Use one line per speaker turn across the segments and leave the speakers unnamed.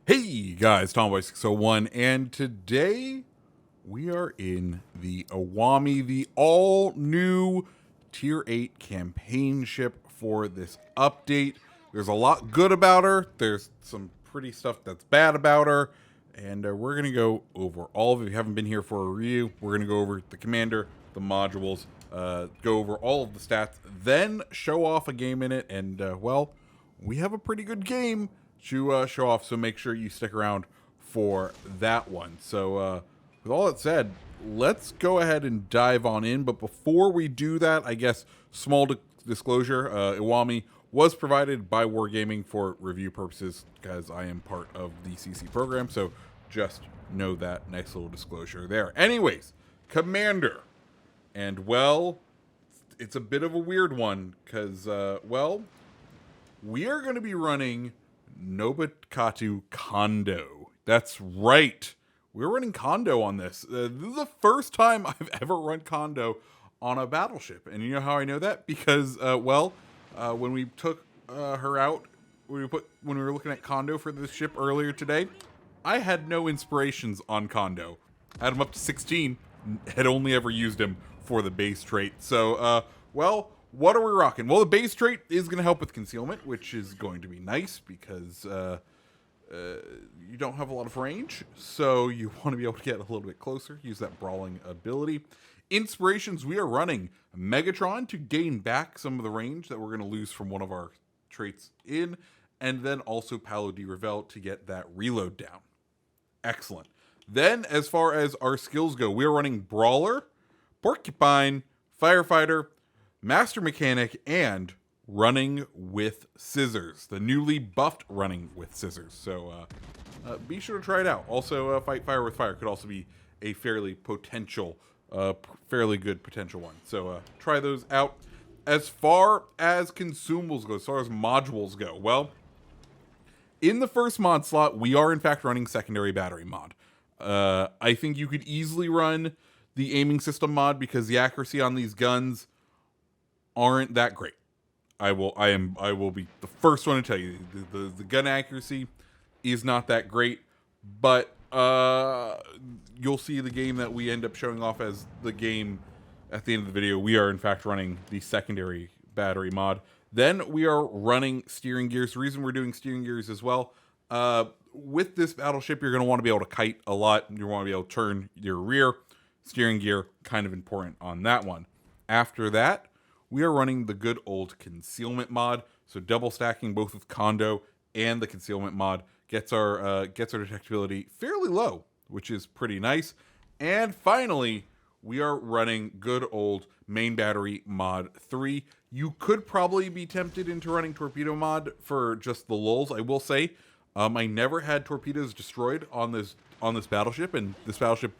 Hey guys, Tomboy601, and today we are in the Iwami, the all new Tier 8 campaign ship for this update. There's a lot good about her, there's some pretty stuff that's bad about her, and we're going to go over all of it. If you haven't been here for a review, we're going to go over the commander, the modules, go over all of the stats, then show off a game in it, and well, we have a pretty good game to show off, so make sure you stick around for that one. So with all that said, let's go ahead and dive on in. But before we do that, I guess small disclosure, Iwami was provided by Wargaming for review purposes because I am part of the CC program, so just know that. Nice little disclosure there. Anyways, Commander. And well, it's a bit of a weird one because, well, we are going to be running Nobukatu Kondo. That's right. We're running Kondo on this. This is the first time I've ever run Kondo on a battleship. And you know how I know that? Because, when we took her out, when we were looking at Kondo for this ship earlier today, I had no inspirations on Kondo. Had him up to 16, had only ever used him for the base trait. So, well, what are we rocking? Well, the base trait is going to help with concealment, which is going to be nice because you don't have a lot of range, so you want to be able to get a little bit closer, use that brawling ability. Inspirations, we are running Megatron to gain back some of the range that we're going to lose from one of our traits in, and then also Palo di Revel to get that reload down. Excellent. Then, as far as our skills go, we are running Brawler, Porcupine, Firefighter, Master Mechanic, and Running with Scissors. The newly buffed Running with Scissors. So be sure to try it out. Also, Fight Fire with Fire could also be a fairly good potential one. So try those out. As far as consumables go, as far as modules go, well, in the first mod slot, we are in fact running secondary battery mod. I think you could easily run the aiming system mod because the accuracy on these guns aren't that great. I will be the first one to tell you the gun accuracy is not that great, but you'll see the game that we end up showing off as the game at the end of the video. We are in fact running the secondary battery mod. Then we are running steering gears. The reason we're doing steering gears as well, with this battleship, you're going to want to be able to kite a lot. You want to be able to turn your rear. Steering gear, kind of important on that one. After that, we are running the good old concealment mod. So double stacking both with Kondo and the concealment mod gets our detectability fairly low, which is pretty nice. And finally, we are running good old main battery mod 3. You could probably be tempted into running torpedo mod for just the lulz. I will say, I never had torpedoes destroyed on this battleship, and this battleship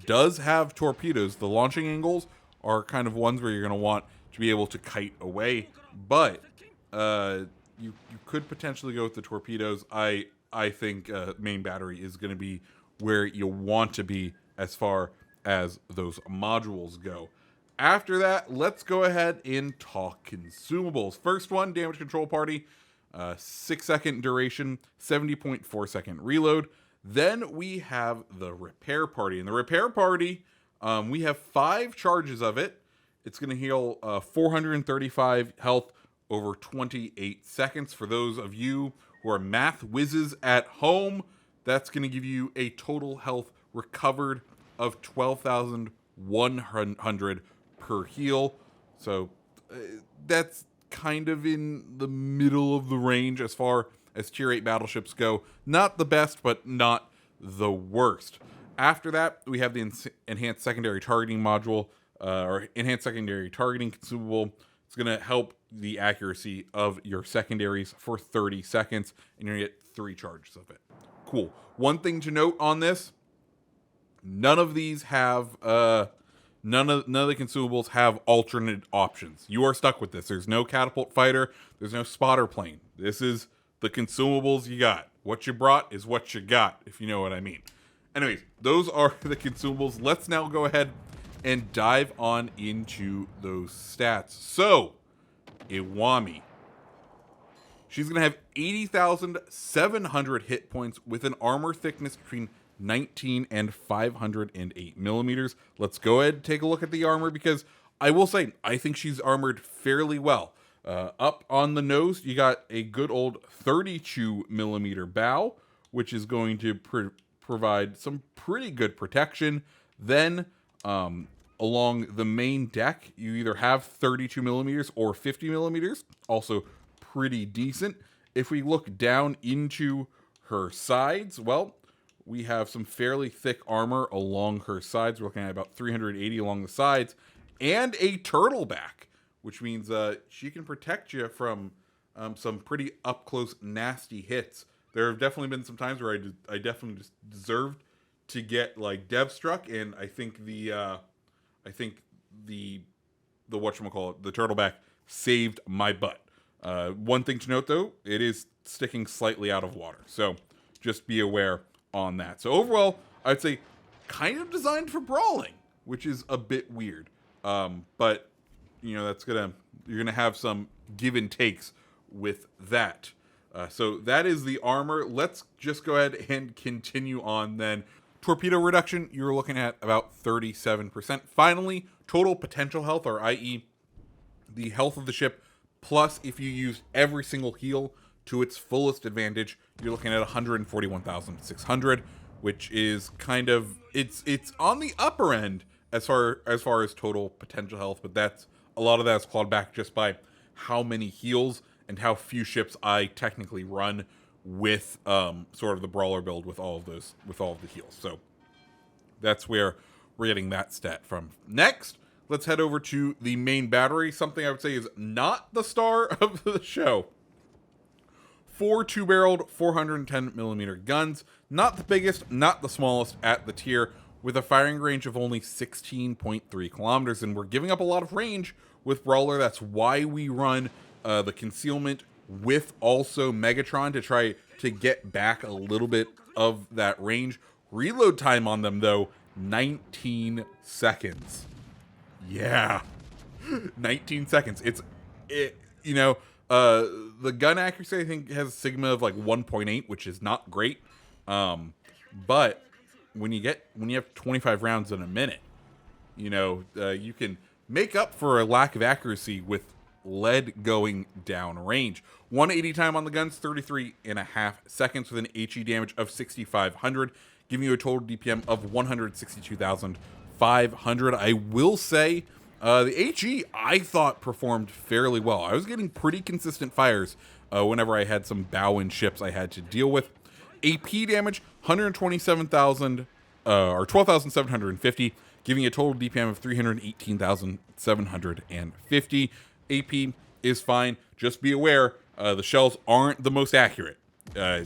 does have torpedoes. The launching angles are kind of ones where you're going to want to be able to kite away, but you could potentially go with the torpedoes. I think main battery is going to be where you want to be as far as those modules go. After that, let's go ahead and talk consumables. First one, damage control party, 6-second duration, 70.4 second reload. Then we have the repair party. And the repair party, we have 5 charges of it. It's going to heal 435 health over 28 seconds. For those of you who are math whizzes at home, that's going to give you a total health recovered of 12,100 per heal. So that's kind of in the middle of the range as far as tier 8 battleships go. Not the best, but not the worst. After that, we have the enhanced secondary targeting module, or enhanced secondary targeting consumable. It's going to help the accuracy of your secondaries for 30 seconds, and you're going to get 3 charges of it. Cool. One thing to note on this, none of these have, none of the consumables have alternate options. You are stuck with this. There's no catapult fighter. There's no spotter plane. This is the consumables you got. What you brought is what you got, if you know what I mean. Anyways, those are the consumables. Let's now go ahead and dive on into those stats. So, Iwami. She's going to have 80,700 hit points with an armor thickness between 19 and 508 millimeters. Let's go ahead and take a look at the armor, because I will say, I think she's armored fairly well. Up on the nose, you got a good old 32 millimeter bow, which is going to provide some pretty good protection. Then, along the main deck, you either have 32 millimeters or 50 millimeters, also pretty decent. If we look down into her sides, well, we have some fairly thick armor along her sides. We're looking at about 380 along the sides, and a turtle back, which means she can protect you from some pretty up-close, nasty hits. There have definitely been some times where I definitely just deserved to get like dev struck, and I think the whatchamacallit, the turtleback saved my butt. One thing to note though, it is sticking slightly out of water, so just be aware on that. So overall, I'd say kind of designed for brawling, which is a bit weird. But you know, you're gonna have some give and takes with that. So that is the armor. Let's just go ahead and continue on then. Torpedo reduction, you're looking at about 37%. Finally, total potential health, or i.e. the health of the ship, plus if you use every single heal to its fullest advantage, you're looking at 141,600, which is kind of, it's on the upper end as far as total potential health, but a lot of that is clawed back just by how many heals and how few ships I technically run with sort of the brawler build with all of the heals. So that's where we're getting that stat from. Next, let's head over to the main battery, something I would say is not the star of the show. 4 two-barreled 410 millimeter guns, not the biggest, not the smallest at the tier, with a firing range of only 16.3 kilometers, and we're giving up a lot of range with Brawler. That's why we run the concealment with also Megatron, to try to get back a little bit of that range. Reload time on them though, 19 seconds. Yeah, 19 seconds. The gun accuracy I think has a sigma of like 1.8, which is not great. But when you have 25 rounds in a minute, you can make up for a lack of accuracy with lead going down range. 180 time on the guns, 33.5 seconds, with an HE damage of 6,500, giving you a total DPM of 162,500. I will say the HE I thought performed fairly well. I was getting pretty consistent fires whenever I had some bow-in ships I had to deal with. AP damage, 127,000 or 12,750, giving you a total DPM of 318,750. AP is fine. Just be aware, the shells aren't the most accurate. That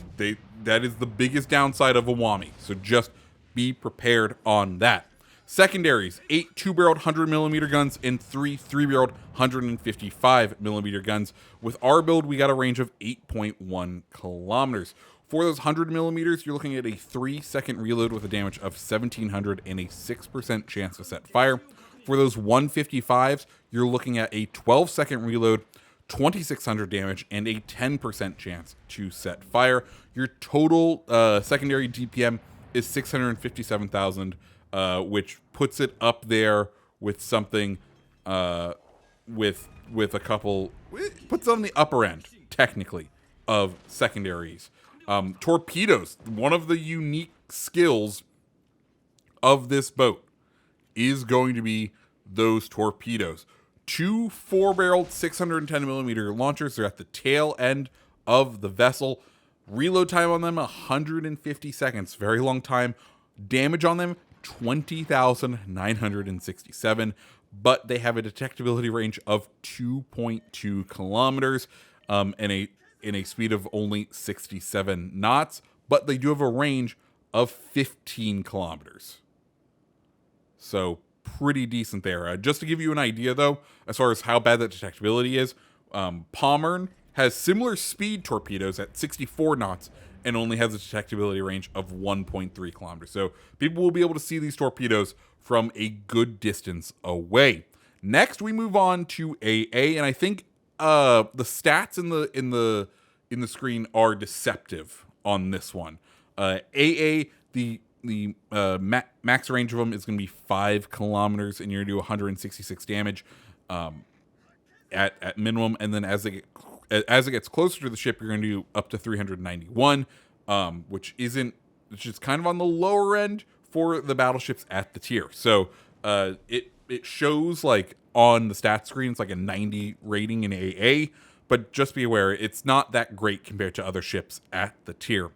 is the biggest downside of Iwami, so just be prepared on that. Secondaries, 8 two-barreled 100 millimeter guns and 3 three-barreled 155 millimeter guns. With our build, we got a range of 8.1 kilometers. For those 100 millimeters, you're looking at a 3-second reload with a damage of 1,700 and a 6% chance to set fire. For those 155s, you're looking at a 12-second reload, 2,600 damage, and a 10% chance to set fire. Your total secondary DPM is 657,000, which puts it up there with something with a couple. It puts it on the upper end, technically, of secondaries. Torpedoes, one of the unique skills of this boat, is going to be those torpedoes. 2 4-barreled 610 millimeter launchers. They're at the tail end of the vessel. Reload time on them, 150 seconds. Very long time. Damage on them, 20,967. But they have a detectability range of 2.2 kilometers and a speed of only 67 knots. But they do have a range of 15 kilometers. So pretty decent there. Just to give you an idea, though, as far as how bad that detectability is, Pommern has similar speed torpedoes at 64 knots and only has a detectability range of 1.3 kilometers. So people will be able to see these torpedoes from a good distance away. Next, we move on to AA, and I think the stats in in the screen are deceptive on this one. AA, max range of them is going to be 5 kilometers, and you're going to do 166 damage at minimum. And then as it gets closer to the ship, you're going to do up to 391, which is kind of on the lower end for the battleships at the tier. So it shows like on the stat screen, it's like a 90 rating in AA, but just be aware it's not that great compared to other ships at the tier.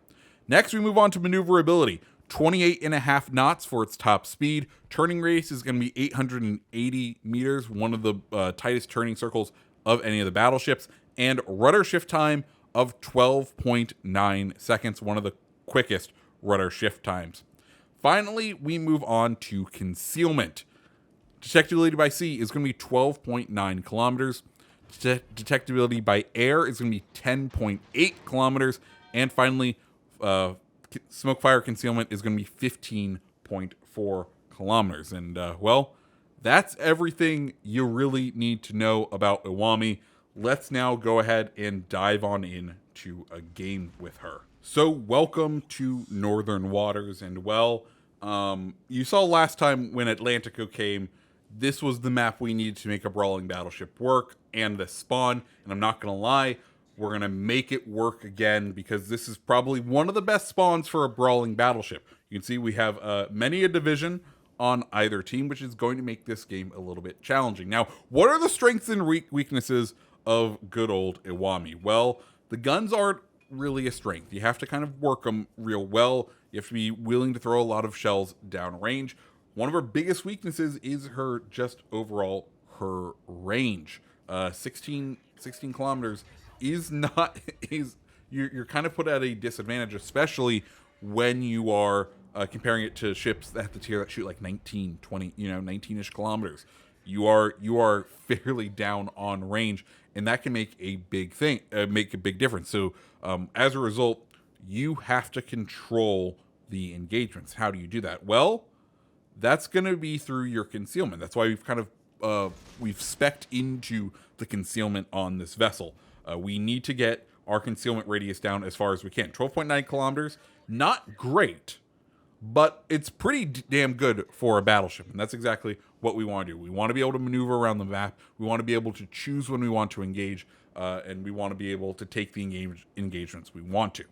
Next, we move on to maneuverability. 28.5 knots for its top speed. Turning radius is going to be 880 meters, one of the tightest turning circles of any of the battleships, and rudder shift time of 12.9 seconds, one of the quickest rudder shift times. Finally, we move on to concealment. Detectability by sea is going to be 12.9 kilometers. Detectability by air is going to be 10.8 kilometers. And finally, smoke fire concealment is going to be 15.4 kilometers. And, well, that's everything you really need to know about Iwami. Let's now go ahead and dive on in to a game with her. So, welcome to Northern Waters. And, well, you saw last time when Atlantico came, this was the map we needed to make a brawling battleship work and the spawn. And I'm not going to lie, we're going to make it work again because this is probably one of the best spawns for a brawling battleship. You can see we have many a division on either team, which is going to make this game a little bit challenging. Now, what are the strengths and weaknesses of good old Iwami? Well, the guns aren't really a strength. You have to kind of work them real well. You have to be willing to throw a lot of shells downrange. One of her biggest weaknesses is her range. 16 kilometers is not you're kind of put at a disadvantage, especially when you are comparing it to ships at the tier that shoot like 19, 20, 19-ish kilometers. You are fairly down on range, and that can make a big difference. So as a result, you have to control the engagements. How do you do that? Well, that's going to be through your concealment. That's why we've kind of we've spec'd into the concealment on this vessel. We need to get our concealment radius down as far as we can. 12.9 kilometers, not great, but it's pretty damn good for a battleship, and that's exactly what we want to do. We want to be able to maneuver around the map. We want to be able to choose when we want to engage, and we want to be able to take the engagements we want to.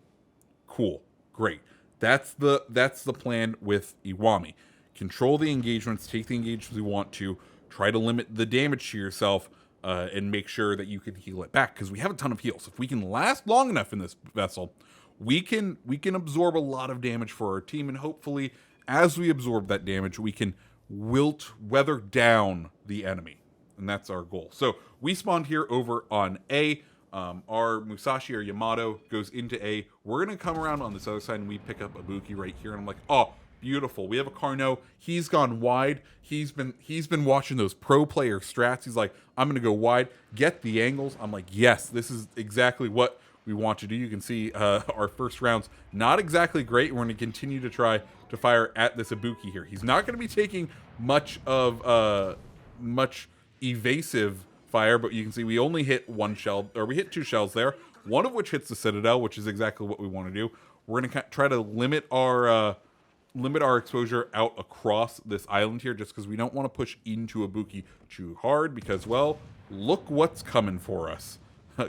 Cool, great. That's the plan with Iwami. Control the engagements, take the engagements we want to, try to limit the damage to yourself, and make sure that you can heal it back, because we have a ton of heals. If we can last long enough in this vessel, we can absorb a lot of damage for our team, and hopefully, as we absorb that damage, we can weather down the enemy, and that's our goal. So we spawned here over on A. Our Musashi or Yamato goes into A. We're gonna come around on this other side, and we pick up Ibuki right here, and I'm like, oh, beautiful. We have a Carnot. He's gone wide. He's been watching those pro player strats. He's like, I'm gonna go wide, get the angles. I'm like, yes, this is exactly what we want to do. You can see our first round's not exactly great. We're gonna continue to try to fire at this Ibuki here. He's not gonna be taking much evasive fire, but you can see we only hit we hit 2 shells there, one of which hits the Citadel, which is exactly what we want to do. We're gonna try to limit our exposure out across this island here, just because we don't want to push into Ibuki too hard, because, well, look what's coming for us.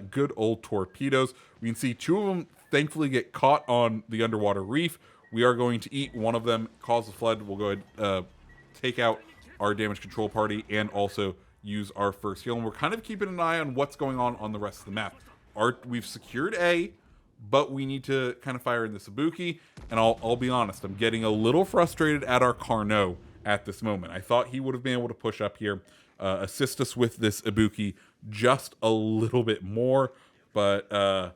Good old torpedoes. We can see 2 of them thankfully get caught on the underwater reef. We are going to eat one of them, cause a flood. We'll go ahead, take out our damage control party, and also use our first heal. And we're kind of keeping an eye on what's going on the rest of the map. We've secured A, but we need to kind of fire in this Ibuki, and I'll be honest, I'm getting a little frustrated at our Carnot at this moment. I thought he would have been able to push up here, assist us with this Ibuki just a little bit more, but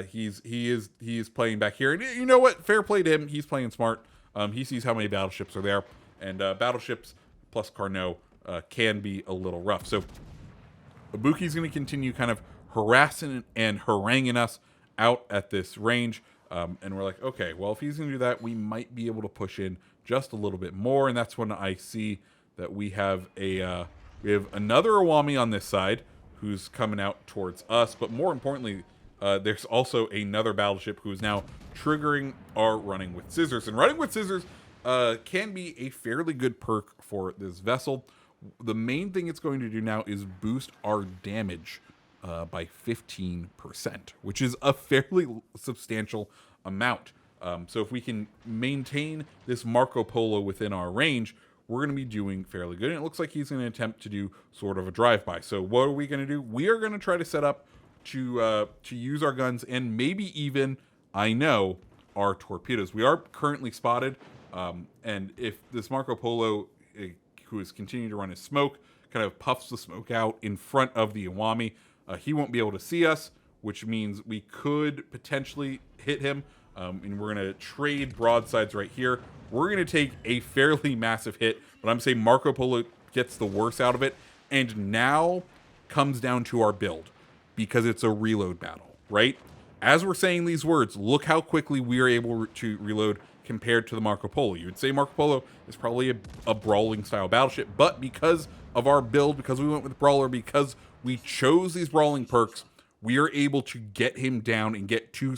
he is playing back here, and you know what? Fair play to him. He's playing smart. He sees how many battleships are there, and battleships plus Carnot can be a little rough. So Ibuki's going to continue kind of harassing and haranguing us out at this range, and we're like, okay, well, if he's gonna do that, we might be able to push in just a little bit more. And that's when I see that we have another Iwami on this side who's coming out towards us, but more importantly, there's also another battleship who is now triggering our running with scissors. And running with scissors can be a fairly good perk for this vessel. The main thing it's going to do now is boost our damage by 15%, which is a fairly substantial amount. So if we can maintain this Marco Polo within our range, we're going to be doing fairly good. And it looks like he's going to attempt to do sort of a drive-by. So what are we going to do? We are going to try to set up to use our guns and maybe even, I know, our torpedoes. We are currently spotted, and if this Marco Polo, who is continuing to run his smoke, kind of puffs the smoke out in front of the Iwami, he won't be able to see us, which means we could potentially hit him. And we're going to trade broadsides right here. We're going to take a fairly massive hit, but I'm saying Marco Polo gets the worst out of it. And now comes down to our build, because it's a reload battle, right? As we're saying these words, look how quickly we are able to reload compared to the Marco Polo. You would say Marco Polo is probably a brawling style battleship, but because of our build, because we went with Brawler, because we chose these brawling perks, we are able to get him down and get two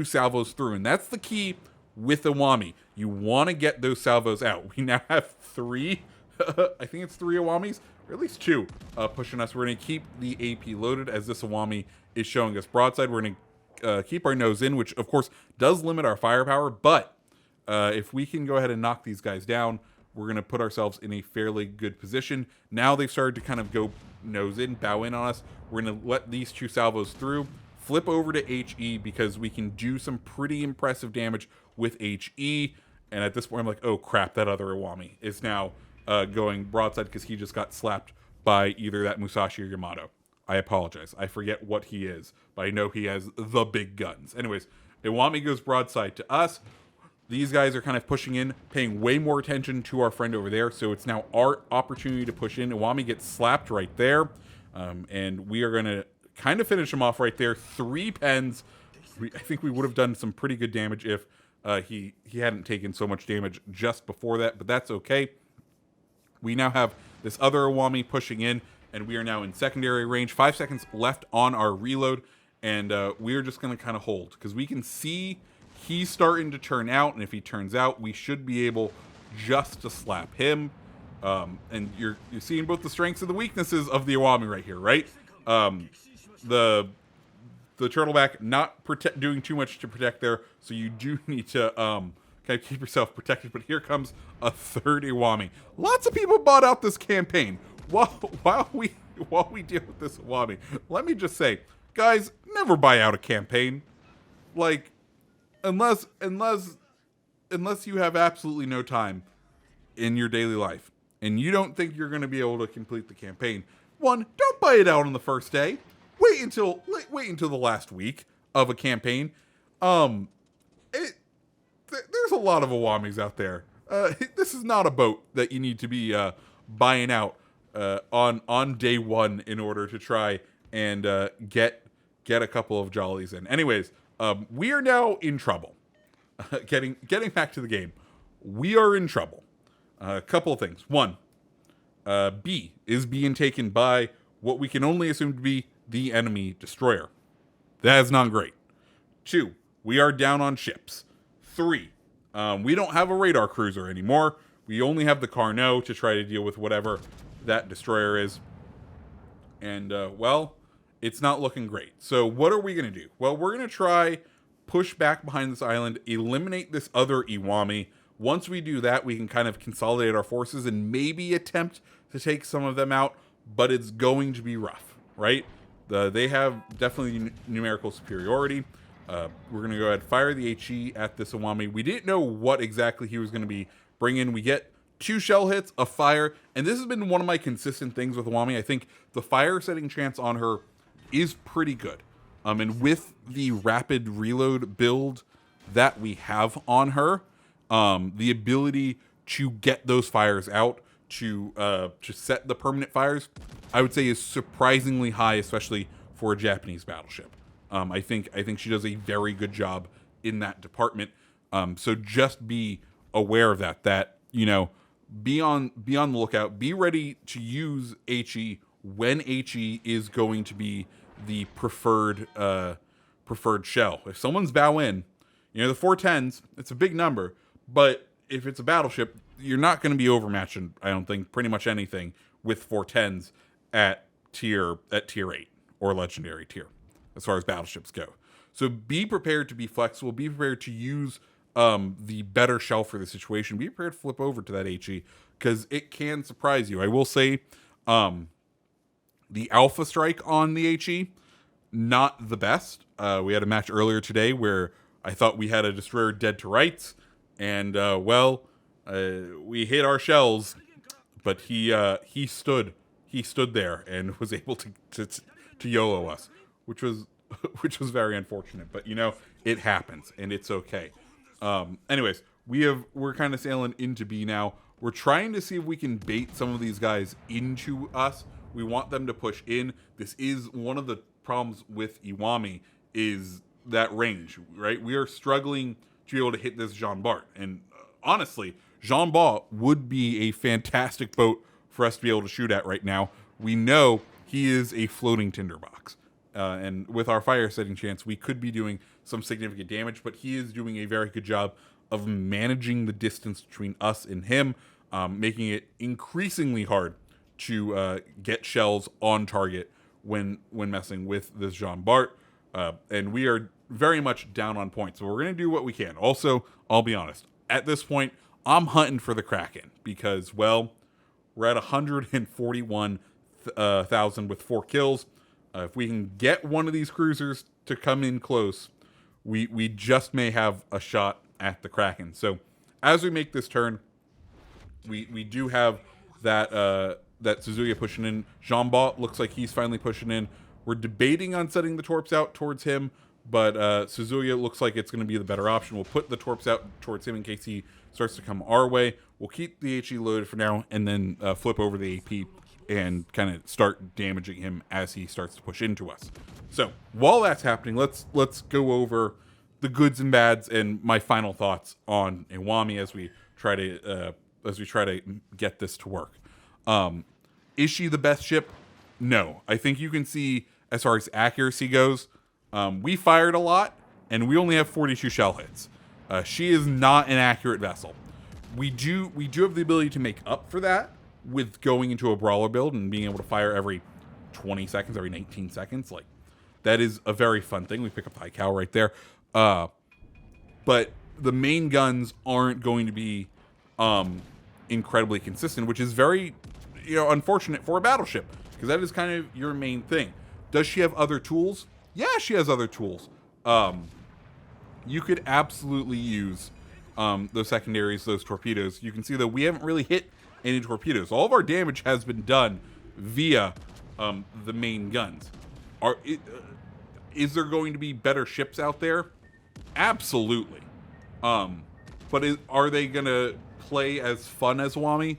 salvos through. And that's the key with Iwami. You want to get those salvos out. We now have three, I think it's three Iwamis, or at least two, pushing us. We're going to keep the AP loaded as this Iwami is showing us broadside. We're going to keep our nose in, which of course does limit our firepower, but if we can go ahead and knock these guys down, we're going to put ourselves in a fairly good position. Now they've started to kind of go nose in, bow in on us. We're going to let these two salvos through, flip over to HE, because we can do some pretty impressive damage with HE. And at this point, I'm like, oh crap, that other Iwami is now going broadside because he just got slapped by either that Musashi or Yamato. I apologize. I forget what he is, but I know he has the big guns. Anyways, Iwami goes broadside to us. These guys are kind of pushing in, paying way more attention to our friend over there. So it's now our opportunity to push in. Iwami gets slapped right there. And we are going to kind of finish him off right there. 3 pens. I think we would have done some pretty good damage if he hadn't taken so much damage just before that. But that's okay. We now have this other Iwami pushing in, and we are now in secondary range. 5 seconds left on our reload. And we are just going to kind of hold, because we can see he's starting to turn out, and if he turns out, we should be able just to slap him. And you're seeing both the strengths and the weaknesses of the Iwami right here, right? The turtleback not doing too much to protect there, so you do need to kind of keep yourself protected. But here comes a third Iwami. Lots of people bought out this campaign. While we deal with this Iwami, let me just say, guys, never buy out a campaign. Like, unless you have absolutely no time in your daily life and you don't think you're going to be able to complete the campaign, one, don't buy it out on the first day. Wait until the last week of a campaign. There's a lot of Iwamis out there. This is not a boat that you need to be buying out on day one in order to try and get a couple of jollies in. Anyways, we are now in trouble. Getting back to the game, we are in trouble. A couple of things. One, B is being taken by what we can only assume to be the enemy destroyer. That is not great. 2, we are down on ships. 3, we don't have a radar cruiser anymore. We only have the Carnot to try to deal with whatever that destroyer is. And, well, it's not looking great. So what are we going to do? Well, we're going to try push back behind this island, eliminate this other Iwami. Once we do that, we can kind of consolidate our forces and maybe attempt to take some of them out, but it's going to be rough, right? They have definitely numerical superiority. We're going to go ahead and fire the HE at this Iwami. We didn't know what exactly he was going to be bringing. We get 2 shell hits, a fire, and this has been one of my consistent things with Iwami. I think the fire setting chance on her is pretty good. And with the rapid reload build that we have on her, the ability to get those fires out, to set the permanent fires, I would say is surprisingly high, especially for a Japanese battleship. I think she does a very good job in that department. So just be aware of that, you know, be on the lookout, be ready to use HE when HE is going to be the preferred preferred shell. If someone's bow in, the 410s, it's a big number, but if it's a battleship, you're not going to be overmatched in, I don't think, pretty much anything with 410s at tier 8 or legendary tier as far as battleships go. So be prepared to be flexible, be prepared to use the better shell for the situation, be prepared to flip over to that HE because it can surprise you. I will say the Alpha Strike on the HE, not the best. We had a match earlier today where I thought we had a destroyer dead to rights, and we hit our shells, but he stood there and was able to YOLO us, which was very unfortunate. But it happens and it's okay. Anyways, we're kind of sailing into B now. We're trying to see if we can bait some of these guys into us. We want them to push in. This is one of the problems with Iwami is that range, right? We are struggling to be able to hit this Jean Bart. And honestly, Jean Bart would be a fantastic boat for us to be able to shoot at right now. We know he is a floating tinderbox. And with our fire setting chance, we could be doing some significant damage, but he is doing a very good job of managing the distance between us and him, making it increasingly hard to get shells on target when messing with this Jean Bart. And we are very much down on points, so we're going to do what we can. Also, I'll be honest, at this point, I'm hunting for the Kraken because, well, we're at 141,000 with 4 kills. If we can get one of these cruisers to come in close, we just may have a shot at the Kraken. So as we make this turn, we do have that Suzuya pushing in. Jean-Bart looks like he's finally pushing in. We're debating on setting the torps out towards him, but Suzuya looks like it's going to be the better option. We'll put the torps out towards him in case he starts to come our way. We'll keep the HE loaded for now and then flip over the AP and kind of start damaging him as he starts to push into us. So while that's happening, let's go over the goods and bads and my final thoughts on Iwami as we try to get this to work. Is she the best ship? No. I think you can see as far as accuracy goes, we fired a lot and we only have 42 shell hits. She is not an accurate vessel. We do have the ability to make up for that with going into a Brawler build and being able to fire every 20 seconds, every 19 seconds. Like, that is a very fun thing. We pick up the high cal right there. But the main guns aren't going to be incredibly consistent, which is very unfortunate for a battleship, because that is kind of your main thing. Does she have other tools? Yeah, she has other tools. You could absolutely use those secondaries, those torpedoes. You can see that we haven't really hit any torpedoes. All of our damage has been done via the main guns. Is there going to be better ships out there? Absolutely. But are they going to play as fun as Iwami?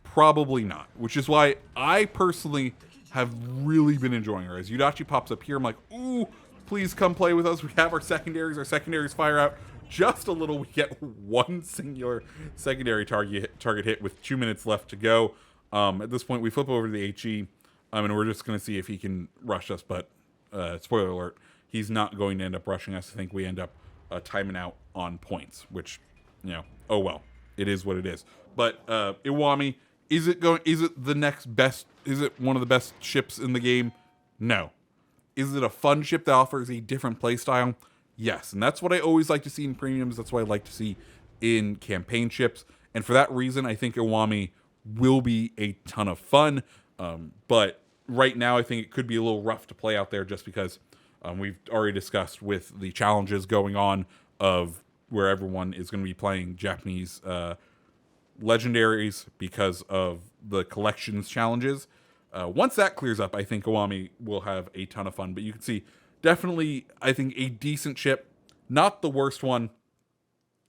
Probably not. Which is why I personally have really been enjoying her. As Yudachi pops up here, I'm like, ooh, please come play with us. We have our secondaries. Our secondaries fire out just a little. We get one singular secondary target hit with 2 minutes left to go. At this point, we flip over to the HE, and we're just going to see if he can rush us. But spoiler alert, he's not going to end up rushing us. I think we end up timing out on points, which, oh well, it is what it is. But Iwami, is it the next best? Is it one of the best ships in the game? No. Is it a fun ship that offers a different playstyle? Yes, and that's what I always like to see in premiums. That's what I like to see in campaign ships. And for that reason, I think Iwami will be a ton of fun. But right now, I think it could be a little rough to play out there just because we've already discussed with the challenges going on of where everyone is going to be playing Japanese legendaries because of the collections challenges. Once that clears up, I think Iwami will have a ton of fun. But you can see, definitely, I think, a decent ship. Not the worst one.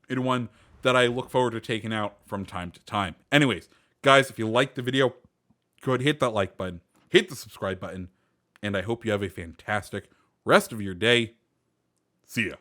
And one that I look forward to taking out from time to time. Anyways, guys, if you liked the video, go ahead and hit that like button. Hit the subscribe button. And I hope you have a fantastic rest of your day. See ya.